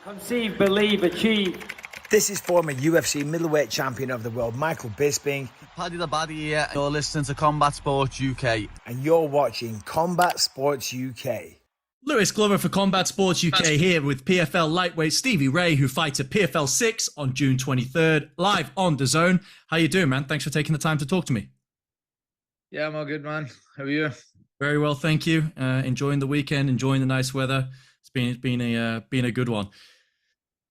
Conceive, believe, achieve. This is former UFC middleweight champion of the world, Michael Bisping. Paddy the Baddy here. You're listening to Combat Sports UK. And you're watching Combat Sports UK. Lewis Glover for Combat Sports UK here with PFL lightweight Stevie Ray, who fights at PFL 6 on June 23rd, live on DAZN. How you doing, man? Thanks for taking the time to talk to me. Yeah, I'm all good, man. How are you? Very well, thank you. Enjoying the weekend, enjoying the nice weather. It's been a good one.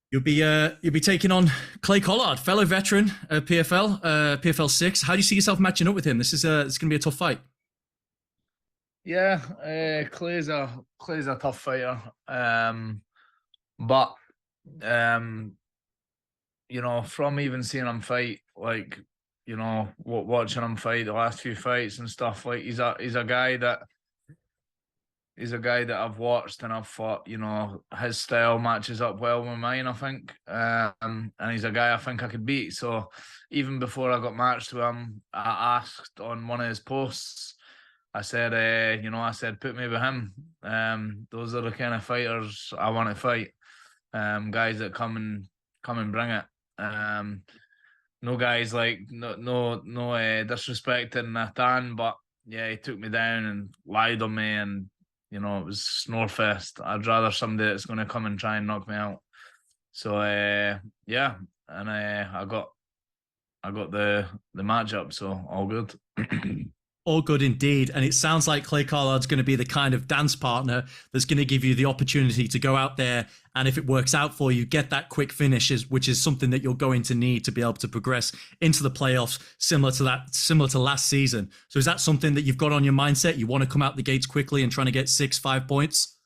You'll be taking on Clay Collard, fellow veteran at PFL 6. How do you see yourself matching up with him? It's going to be a tough fight. Yeah, Clay's a tough fighter. But you know, from even seeing him fight, like, you know, watching him fight the last few fights and stuff, like he's a guy that I've watched and I've thought, you know, his style matches up well with mine, I think. And he's a guy I think I could beat. So even before I got matched with him, I asked on one of his posts, I said, put me with him. Those are the kind of fighters I want to fight. Guys that come and bring it. No guys like no disrespecting Nathan, but yeah, he took me down and lied on me, and you know, it was snore fest. I'd rather somebody that's going to come and try and knock me out. So yeah, and I got the matchup, so all good. All good indeed. And it sounds like Clay Collard's going to be the kind of dance partner that's going to give you the opportunity to go out there and, if it works out for you, get that quick finish, which is something that you're going to need to be able to progress into the playoffs, similar to last season. So is that something that you've got on your mindset? You want to come out the gates quickly and trying to get 6-5 points?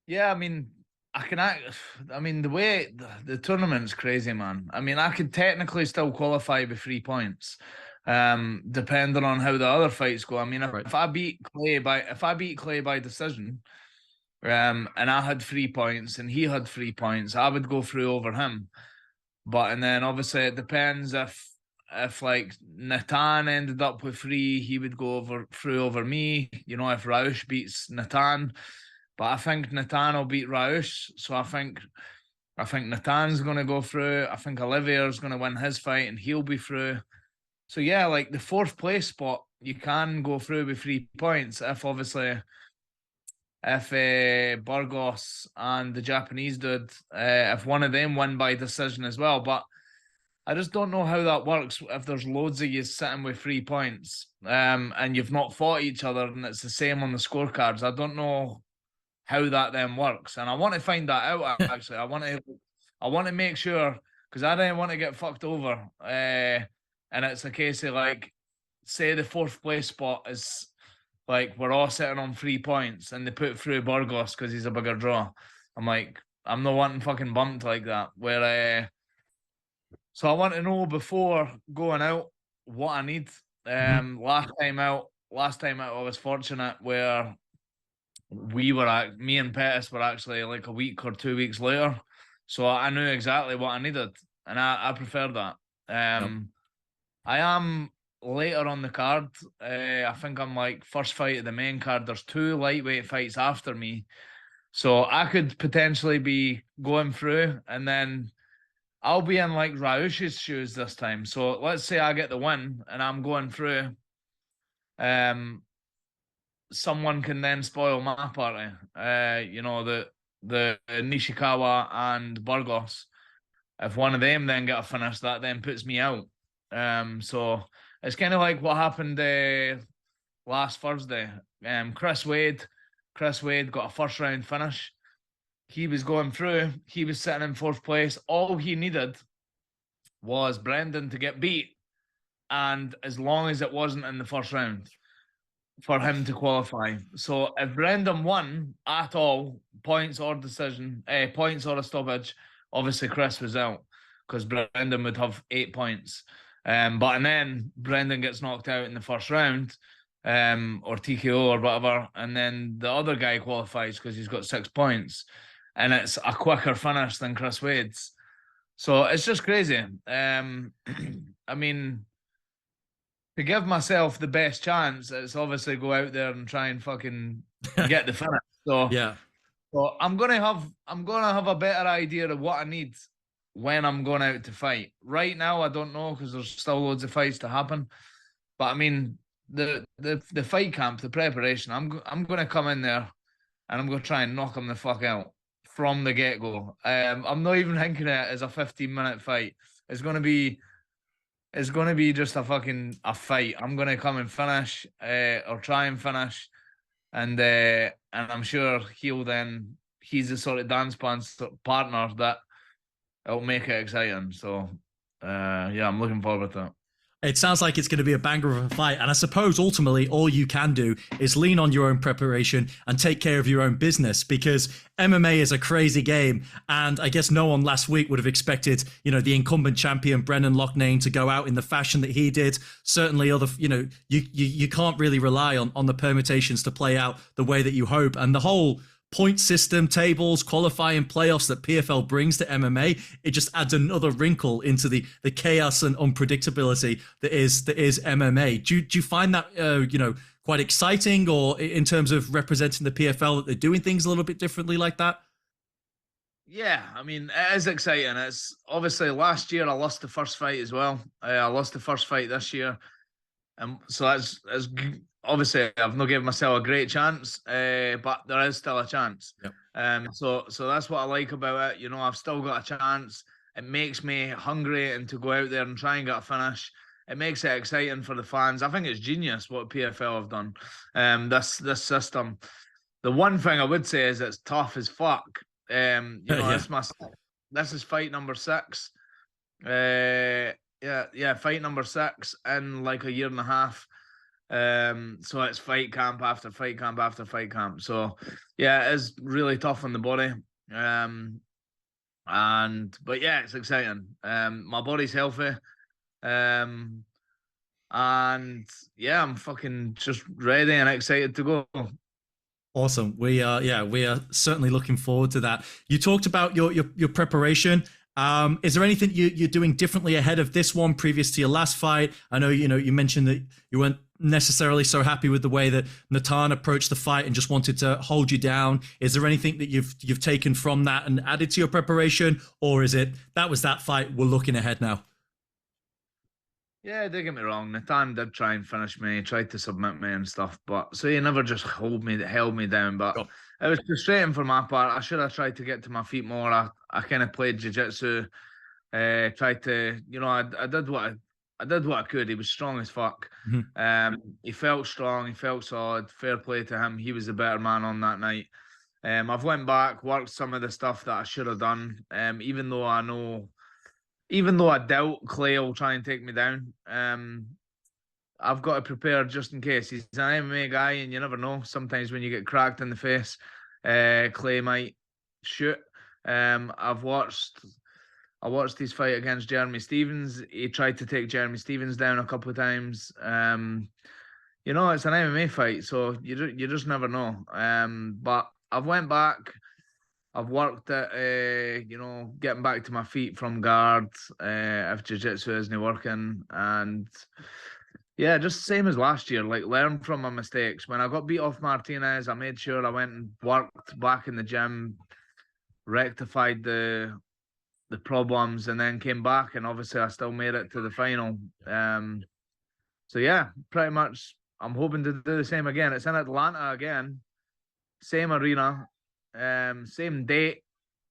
Yeah, I mean, the way the tournament's crazy, man. I mean, I could technically still qualify with 3 points. Depending on how the other fights go. I mean, if I beat Clay by decision, and I had 3 points and he had 3 points, I would go through over him. And then obviously it depends if like Natan ended up with 3, he would go through over me. You know, if Rausch beats Natan, but I think Natan will beat Rausch, so I think Natan's going to go through. I think Olivier's going to win his fight and he'll be through. So yeah, like the 4th place spot, you can go through with 3 points if Burgos and the Japanese dude, if one of them win by decision as well. But I just don't know how that works if there's loads of you sitting with 3 points, and you've not fought each other and it's the same on the scorecards. I don't know how that then works, and I want to find that out. Actually, I want to make sure, because I don't want to get fucked over. And it's a case of, like, say the 4th place spot is like we're all sitting on 3 points and they put through Burgos because he's a bigger draw. I'm like, I'm not wanting fucking bumped like that. So I want to know before going out what I need. Last time out, I was fortunate where me and Pettis were actually like a week or 2 weeks later, so I knew exactly what I needed, and I prefer that. I am later on the card. I think I'm like first fight of the main card. There's 2 lightweight fights after me. So I could potentially be going through, and then I'll be in like Rausch's shoes this time. So let's say I get the win and I'm going through. Someone can then spoil my party. You know, the Nishikawa and Burgos. If one of them then get a finish, that then puts me out. So it's kind of like what happened last Thursday. Chris Wade got a first round finish. He was going through. He was sitting in 4th place. All he needed was Brendan to get beat, and as long as it wasn't in the first round, for him to qualify. So if Brendan won at all, points or decision, points or a stoppage, obviously Chris was out because Brendan would have 8 points. And then Brendan gets knocked out in the first round, or TKO or whatever, and then the other guy qualifies because he's got 6 points, and it's a quicker finish than Chris Wade's. So it's just crazy. I mean, to give myself the best chance, it's obviously go out there and try and fucking get the finish. So yeah. So I'm gonna have a better idea of what I need when I'm going out to fight. Right now, I don't know because there's still loads of fights to happen. But I mean, the fight camp, the preparation, I'm gonna come in there and I'm gonna try and knock him the fuck out from the get go. I'm not even thinking of it as a 15-minute fight. It's gonna be just a fight. I'm gonna come and finish, or try and finish, and I'm sure he's the sort of dance partner that it'll make it exciting. So yeah, I'm looking forward to it. It sounds like it's going to be a banger of a fight. And I suppose ultimately all you can do is lean on your own preparation and take care of your own business, because MMA is a crazy game. And I guess no one last week would have expected, the incumbent champion Brendan Loughnane to go out in the fashion that he did. Certainly you can't really rely on the permutations to play out the way that you hope. And the whole point system, tables, qualifying, playoffs that PFL brings to MMA, it just adds another wrinkle into the chaos and unpredictability that is MMA. Do you find that quite exciting, or in terms of representing the PFL, that they're doing things a little bit differently like that? Yeah, I mean, it is exciting. It's obviously last year I lost the first fight as well. I lost the first fight this year, and so that's obviously I've not given myself a great chance, but there is still a chance. Yep. So that's what I like about it. I've still got a chance. It makes me hungry and to go out there and try and get a finish. It makes it exciting for the fans. I think it's genius what PFL have done. This system. The one thing I would say is it's tough as fuck. Yeah. This is fight number 6. Fight number 6 in like a year and a half. So it's fight camp after fight camp after fight camp. So yeah, it is really tough on the body. But yeah, it's exciting. My body's healthy. And yeah, I'm fucking just ready and excited to go. Awesome. We are certainly looking forward to that. You talked about your preparation. Is there anything you're doing differently ahead of this one, previous to your last fight? I know you mentioned that you weren't necessarily so happy with the way that Natan approached the fight and just wanted to hold you down. Is there anything that you've taken from that and added to your preparation, or is it that was that fight, we're looking ahead now? Yeah, don't get me wrong. Natan did try and finish me, tried to submit me and stuff, but so he never just held me down. But it was frustrating for my part. I should have tried to get to my feet more. I kind of played jiu-jitsu, tried to, I did what I could. He was strong as fuck. Mm-hmm. He felt strong, he felt solid. Fair play to him. He was the better man on that night. I've went back, worked some of the stuff that I should have done. Even though I doubt Clay will try and take me down, I've got to prepare just in case. He's an MMA guy, and you never know. Sometimes when you get cracked in the face, Clay might shoot. I watched his fight against Jeremy Stephens. He tried to take Jeremy Stephens down a couple of times. It's an MMA fight, so you just never know. But I've went back. I've worked at, getting back to my feet from guard, if jiu-jitsu isn't working. And yeah, just same as last year, like learn from my mistakes. When I got beat off Martinez, I made sure I went and worked back in the gym, rectified the problems, and then came back. And obviously I still made it to the final. So yeah, pretty much I'm hoping to do the same again. It's in Atlanta again, same arena. Same date.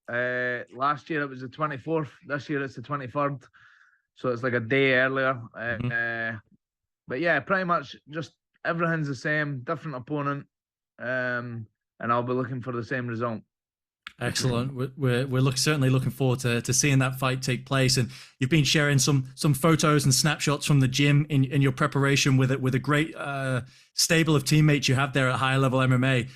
Last year it was the 24th. This year it's the 23rd. So it's like a day earlier. But yeah, pretty much just everything's the same, different opponent. And I'll be looking for the same result. Excellent. We're certainly looking forward to seeing that fight take place. And you've been sharing some photos and snapshots from the gym in your preparation with a great stable of teammates you have there at Higher Level MMA.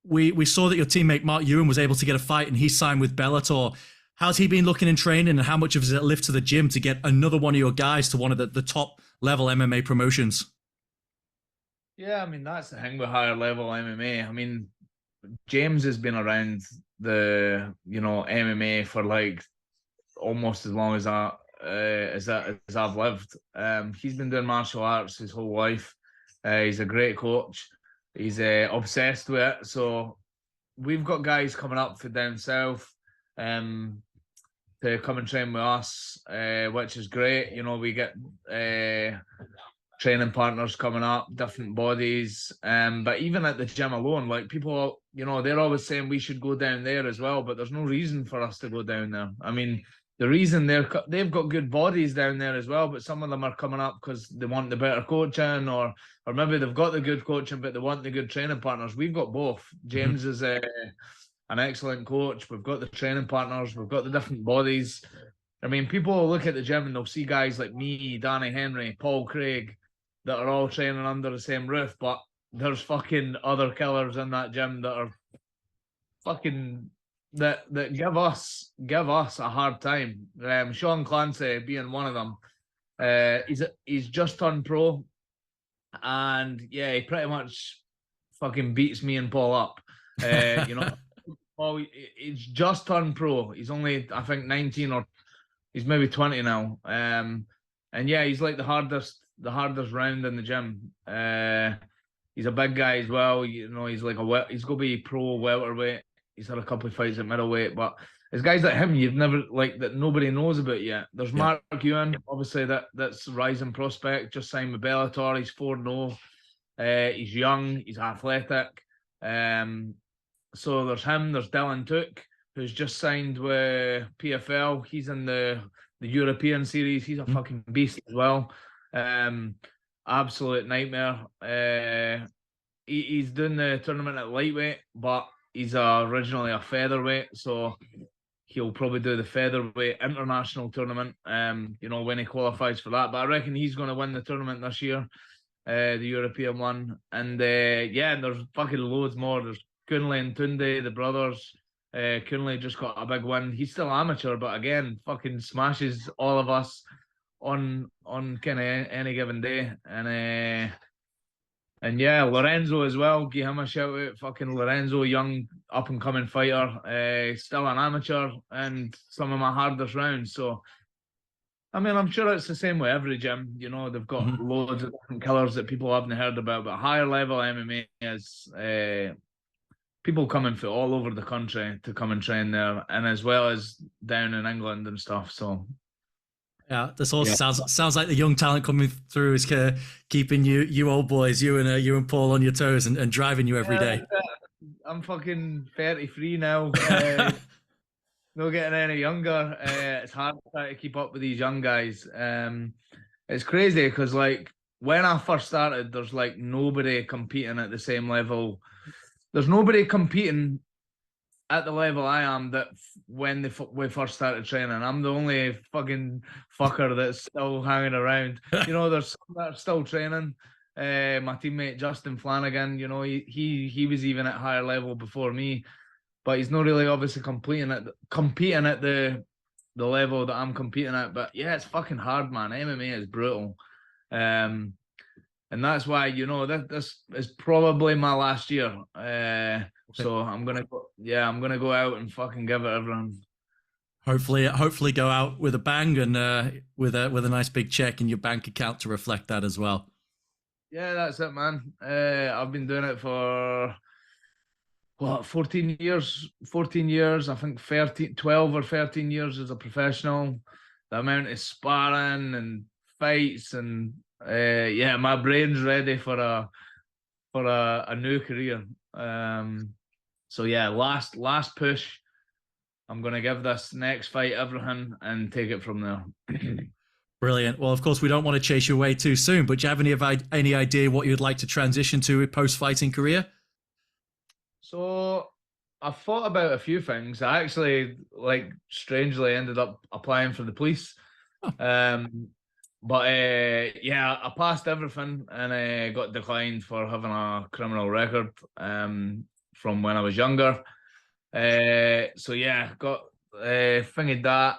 We saw that your teammate Mark Ewan was able to get a fight, and he signed with Bellator. How's he been looking in training, and how much of it lift to the gym to get another one of your guys to one of the top level MMA promotions? Yeah, I mean, that's the thing with Higher Level MMA. I mean, James has been around the MMA for like almost as long as I've lived. He's been doing martial arts his whole life. He's a great coach. He's obsessed with it. So we've got guys coming up for down south to come and train with us, which is great. You know, we get training partners coming up, different bodies. But even at the gym alone, like people, you know, they're always saying we should go down there as well, but there's no reason for us to go down there. I mean, the reason they've got good bodies down there as well, but some of them are coming up because they want the better coaching, or maybe they've got the good coaching, but they want the good training partners. We've got both. James is an excellent coach. We've got the training partners. We've got the different bodies. I mean, people will look at the gym and they'll see guys like me, Danny Henry, Paul Craig, that are all training under the same roof, but there's fucking other killers in that gym that are fucking that give us a hard time. Sean Clancy being one of them. He's just turned pro, and yeah, he pretty much fucking beats me and Paul up. You know, Paul, he's just turned pro. He's only, I think, 19, or he's maybe 20 now. And yeah, he's like the hardest round in the gym. He's a big guy as well. You know, he's like he's gonna be pro welterweight. He's had a couple of fights at middleweight, but there's guys like him you've never, like, that nobody knows about yet. There's Mark Ewan, obviously that's rising prospect, just signed with Bellator. He's 4-0. He's young, he's athletic. So there's him. There's Dylan Took, who's just signed with PFL. He's in the European series. He's a fucking beast as well. Absolute nightmare. He's doing the tournament at lightweight, but he's originally a featherweight, so he'll probably do the featherweight international tournament, you know, when he qualifies for that. But I reckon he's going to win the tournament this year, the European one. And yeah, there's fucking loads more. There's Kunle and Tunde, the brothers. Kunle just got a big win. He's still amateur, but again, fucking smashes all of us on kind of any given day. And yeah, Lorenzo as well. Give him a shout out. Fucking Lorenzo, young up and coming fighter. Still an amateur, and some of my hardest rounds. So, I mean, I'm sure it's the same with every gym. You know, they've got loads of different killers that people haven't heard about. But higher level MMA is people coming from all over the country to come and train there, and as well as down in England and stuff. So. Yeah, this also sounds like the young talent coming through is keeping you old boys, you and Paul on your toes and driving you every day. I'm fucking 33 now. Not getting any younger. It's hard to try to keep up with these young guys. It's crazy because, like, when I first started, there's like nobody competing at the same level. There's nobody competing at the level I am that when we first started training. I'm the only fucking fucker that's still hanging around. You know, there's some that are still training. My teammate Justin Flanagan, you know, he was even at higher level before me, but he's not really obviously competing at the level that I'm competing at. But yeah, it's fucking hard, man. MMA is brutal. And that's why, you know, this is probably my last year. So I'm gonna go out and fucking give it everything. Hopefully go out with a bang and with a nice big check in your bank account to reflect that as well. Yeah, that's it, man. I've been doing it for 14 years. 14 years, I think 12 or 13 years as a professional. The amount of sparring and fights and yeah, my brain's ready for a new career. So yeah, last push. I'm gonna give this next fight everything and take it from there. Brilliant. Well, of course, we don't want to chase you away too soon, but do you have any idea what you'd like to transition to post-fighting career? So I've thought about a few things. I actually, like, strangely ended up applying for the police. But yeah, I passed everything and got declined for having a criminal record from when I was younger. So yeah, got thingied that.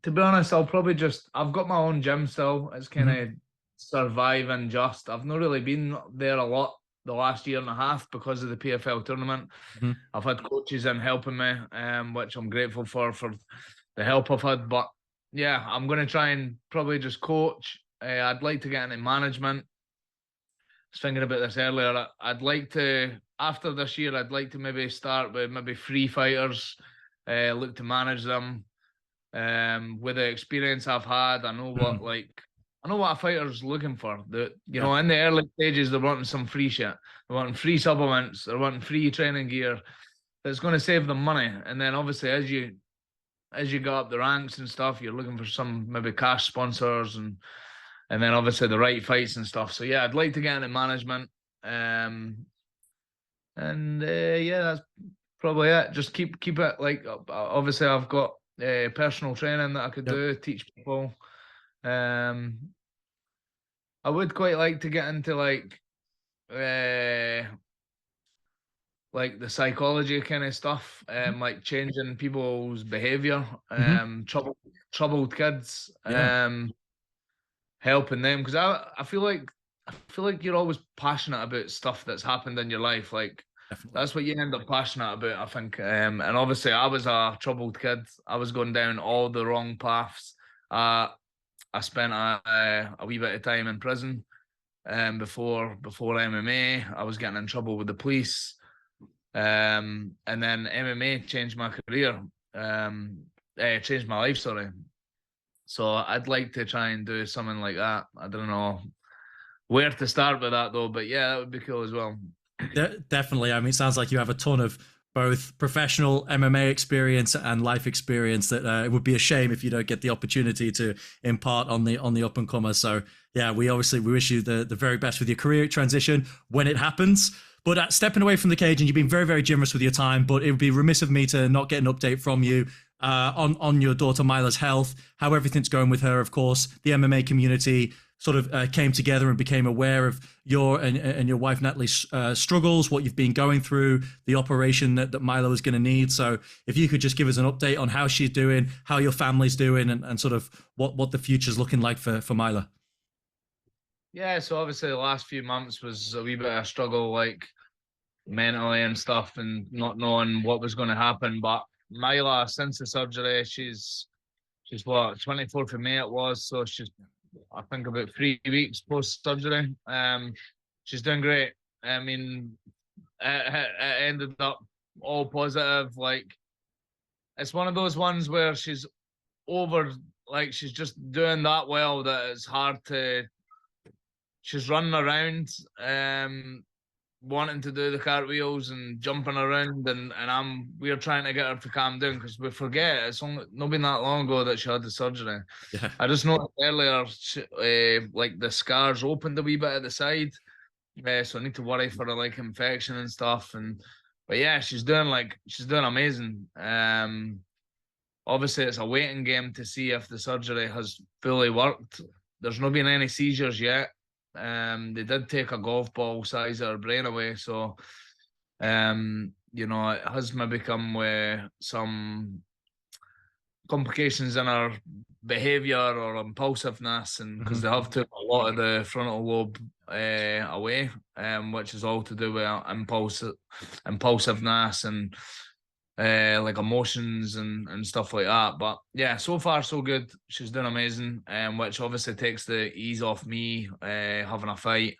To be honest, I've got my own gym still. It's kind of surviving just. I've not really been there a lot the last year and a half because of the PFL tournament. I've had coaches in helping me, which I'm grateful for the help I've had. But yeah, I'm going to try and probably just coach. I'd like to get into management, was thinking about this earlier. I'd like to, after this year, I'd like to maybe start with maybe 3 fighters, look to manage them. With the experience I've had, I know what a fighter's looking for. You know, in the early stages, they're wanting some free shit. They're wanting free supplements. They're wanting free training gear. That's going to save them money. And then obviously, as you go up the ranks and stuff, you're looking for some maybe cash sponsors and then obviously the right fights and stuff. So yeah, I'd like to get into management. Yeah, that's probably it. Just keep it like, obviously I've got personal training that I could do, teach people. I would quite like to get into like the psychology kind of stuff, like changing people's behavior, troubled kids, helping them, because I feel like you're always passionate about stuff that's happened in your life. Like that's what you end up passionate about, I think. And obviously I was a troubled kid. I was going down all the wrong paths. I spent a wee bit of time in prison before MMA. I was getting in trouble with the police. And then MMA changed my career, changed my life, sorry. So I'd like to try and do something like that. I don't know where to start with that though, but yeah, that would be cool as well. Definitely. I mean, it sounds like you have a ton of both professional MMA experience and life experience that it would be a shame if you don't get the opportunity to impart on the up and comers. So yeah, we wish you the very best with your career transition when it happens. But stepping away from the cage, and you've been very, very generous with your time, but it would be remiss of me to not get an update from you on your daughter Myla's health, how everything's going with her. Of course, the MMA community sort of came together and became aware of your and your wife Natalie's struggles, what you've been going through, the operation that Myla was going to need. So if you could just give us an update on how she's doing, how your family's doing, and sort of what the future's looking like for Myla. Yeah, so obviously the last few months was a wee bit of a struggle, like mentally and stuff, and not knowing what was going to happen. But Myla, since the surgery, she's what, 24th of May it was, so she's, I think, about 3 weeks post surgery. She's doing great. I mean, it ended up all positive. Like, it's one of those ones where she's she's just doing that well that it's hard to. She's running around, wanting to do the cartwheels and jumping around, and we're trying to get her to calm down because we forget it's not been that long ago that she had the surgery. Yeah. I just noticed earlier, like the scars opened a wee bit at the side, so I need to worry for a like infection and stuff. But yeah, she's doing amazing. Obviously it's a waiting game to see if the surgery has fully worked. There's not been any seizures yet. They did take a golf ball size of her brain away, so you know, it has maybe come with some complications in her behaviour or impulsiveness, and because they have took a lot of the frontal lobe away, which is all to do with impulsiveness and like emotions and stuff like that. But yeah, so far so good. She's doing amazing, which obviously takes the ease off me having a fight.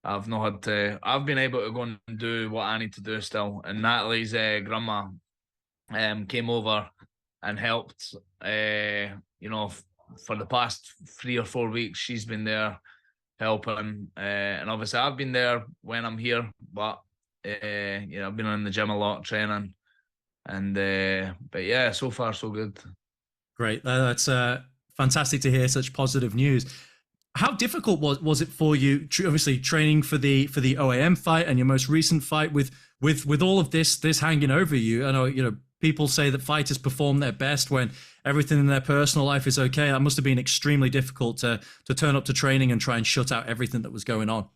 I've been able to go and do what I need to do still. And Natalie's grandma came over and helped. You know, for the past 3 or 4 weeks, she's been there helping, and obviously I've been there when I'm here, but you know, I've been in the gym a lot training. And but yeah, so far so good. Great. That's fantastic to hear such positive news. How difficult was it for you, obviously training for the OAM fight and your most recent fight with all of this hanging over you? I know, you know, people say that fighters perform their best when everything in their personal life is okay. That must have been extremely difficult to turn up to training and try and shut out everything that was going on.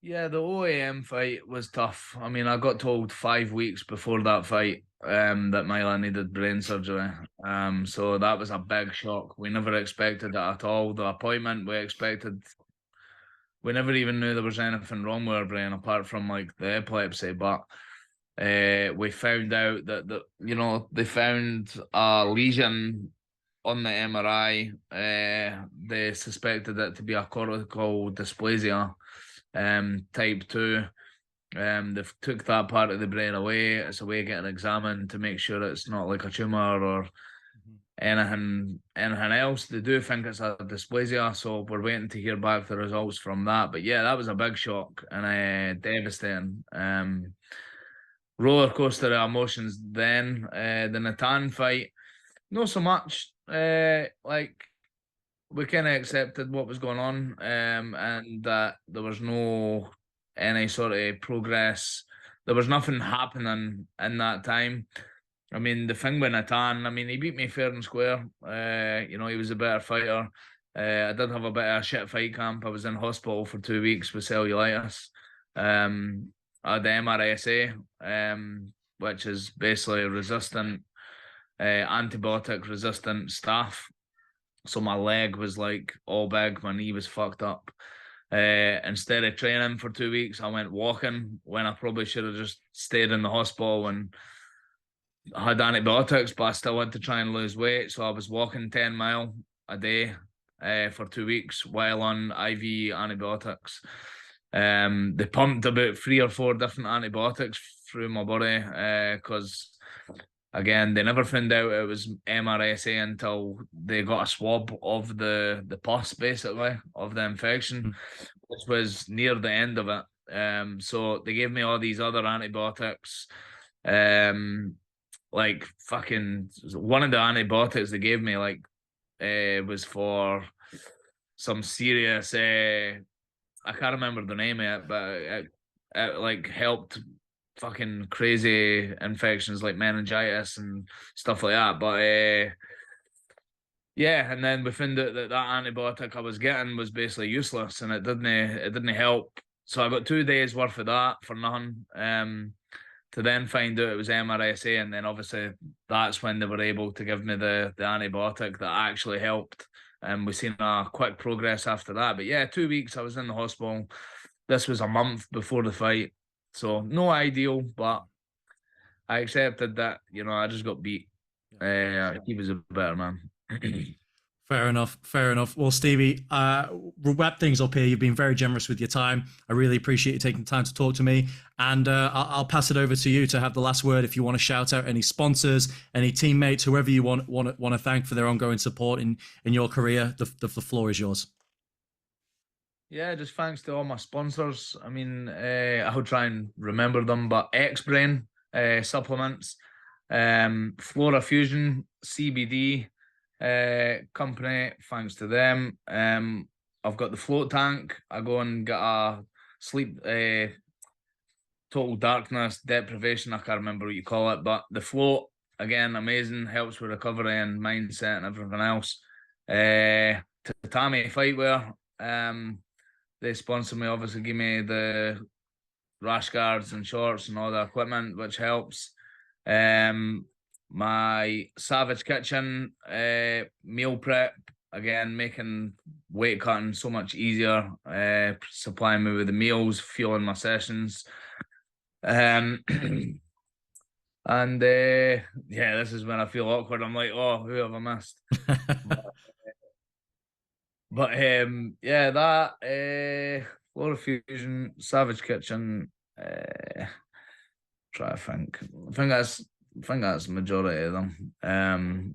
Yeah, the OAM fight was tough. I mean, I got told 5 weeks before that fight that Myla needed brain surgery. So that was a big shock. We never expected that at all. The appointment we never even knew there was anything wrong with her brain apart from like the epilepsy. But we found out that you know, they found a lesion on the MRI. They suspected it to be a cortical dysplasia. type 2. They've took that part of the brain away. It's away getting examined to make sure it's not like a tumor or anything else. They do think it's a dysplasia, so we're waiting to hear back the results from that. But yeah, that was a big shock and devastating. Roller coaster of emotions. Then the Natan fight, not so much. Like, we kind of accepted what was going on, and that there was no any sort of progress. There was nothing happening in that time. I mean, the thing with Natan, I mean, he beat me fair and square. You know, he was a better fighter. I did have a bit of a shit fight camp. I was in hospital for 2 weeks with cellulitis. I had the MRSA, which is basically resistant, antibiotic resistant staph. So my leg was like all big, my knee was fucked up. Instead of training for 2 weeks, I went walking when I probably should have just stayed in the hospital and had antibiotics, but I still had to try and lose weight. So I was walking 10 mile a day for 2 weeks while on IV antibiotics. They pumped about 3 or 4 different antibiotics through my body because, again, they never found out it was MRSA until they got a swab of the pus, basically, of the infection, which was near the end of it. So they gave me all these other antibiotics. Like, fucking, one of the antibiotics they gave me, like, was for some serious, I can't remember the name of it, but it like helped fucking crazy infections like meningitis and stuff like that. But yeah, and then we found out that antibiotic I was getting was basically useless, and it didn't help. So I got 2 days worth of that for nothing. To then find out it was MRSA, and then obviously that's when they were able to give me the antibiotic that actually helped. And we've seen a quick progress after that. But yeah, 2 weeks I was in the hospital. This was a month before the fight. So no ideal, but I accepted that, you know, I just got beat. He was a better man. Fair enough. Fair enough. Well, Stevie, we'll wrap things up here. You've been very generous with your time. I really appreciate you taking the time to talk to me. And I'll pass it over to you to have the last word if you want to shout out any sponsors, any teammates, whoever you want to thank for their ongoing support in your career. The floor is yours. Yeah, just thanks to all my sponsors. I mean, I'll try and remember them, but X-Brain supplements, Flora Fusion, CBD company, thanks to them. I've got the float tank. I go and get a sleep total darkness deprivation, I can't remember what you call it, but the float, again, amazing, helps with recovery and mindset and everything else. Tatami Fightwear, they sponsor me, obviously give me the rash guards and shorts and all the equipment, which helps. My Savage Kitchen meal prep, again, making weight cutting so much easier, supplying me with the meals, fueling my sessions. And yeah, this is when I feel awkward. I'm like, oh, who have I missed? but yeah, that Flora Fusion, Savage Kitchen, try to think. I think that's the majority of them. And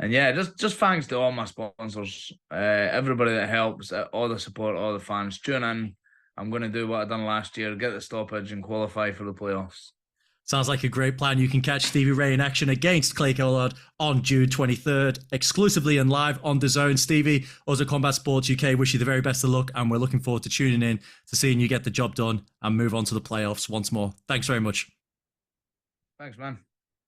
yeah, just thanks to all my sponsors, everybody that helps, all the support, all the fans. Tune in. I'm going to do what I done last year, get the stoppage and qualify for the playoffs. Sounds like a great plan. You can catch Stevie Ray in action against Clay Collard on June 23rd, exclusively and live on DAZN. Stevie, us at Combat Sports UK wish you the very best of luck, and we're looking forward to tuning in to seeing you get the job done and move on to the playoffs once more. Thanks very much. Thanks, man.